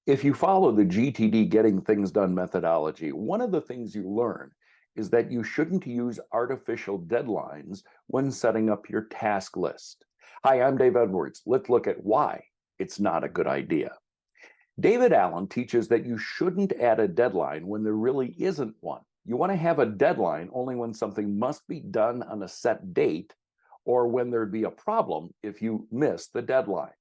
If you follow the GTD Getting Things Done methodology, one of the things you learn is that you shouldn't use artificial deadlines when setting up your task list. Hi, I'm Dave Edwards. Let's look at why it's not a good idea. David Allen teaches that you shouldn't add a deadline when there really isn't one. You want to have a deadline only when something must be done on a set date or when there'd be a problem if you miss the deadline.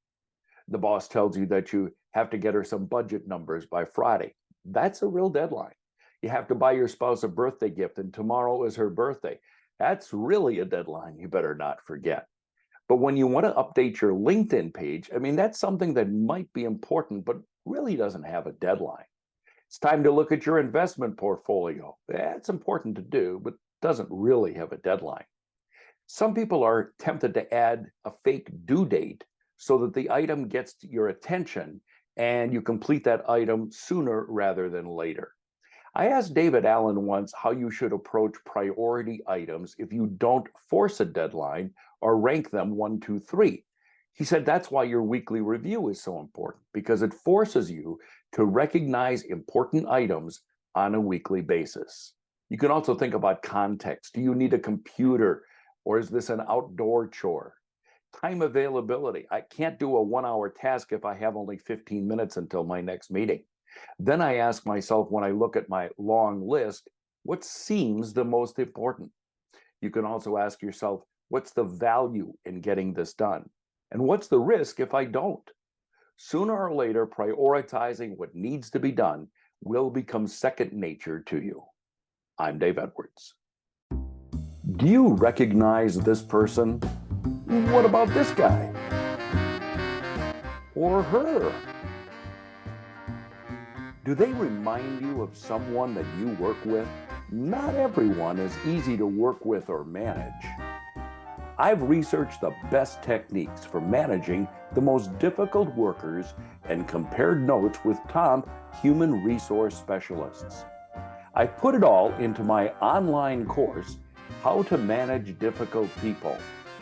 The boss tells you that you have to get her some budget numbers by Friday. That's a real deadline. You have to buy your spouse a birthday gift, and tomorrow is her birthday. That's really a deadline you better not forget. But when you want to update your LinkedIn page, that's something that might be important, but really doesn't have a deadline. It's time to look at your investment portfolio. That's important to do, but doesn't really have a deadline. Some people are tempted to add a fake due date so that the item gets your attention and you complete that item sooner rather than later. I asked David Allen once how you should approach priority items if you don't force a deadline or rank them 1, 2, 3. He said that's why your weekly review is so important, because it forces you to recognize important items on a weekly basis. You can also think about context. Do you need a computer, or is this an outdoor chore? Time availability. I can't do a 1-hour task if I have only 15 minutes until my next meeting. Then I ask myself, when I look at my long list, what seems the most important? You can also ask yourself, what's the value in getting this done? And what's the risk if I don't? Sooner or later, prioritizing what needs to be done will become second nature to you. I'm Dave Edwards. Do you recognize this person? What about this guy? Or her? Do they remind you of someone that you work with? Not everyone is easy to work with or manage. I've researched the best techniques for managing the most difficult workers and compared notes with top human resource specialists. I put it all into my online course, How to Manage Difficult People,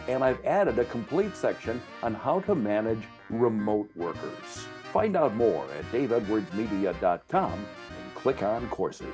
and I've added a complete section on how to manage remote workers. Find out more at daveedwardsmedia.com and click on courses.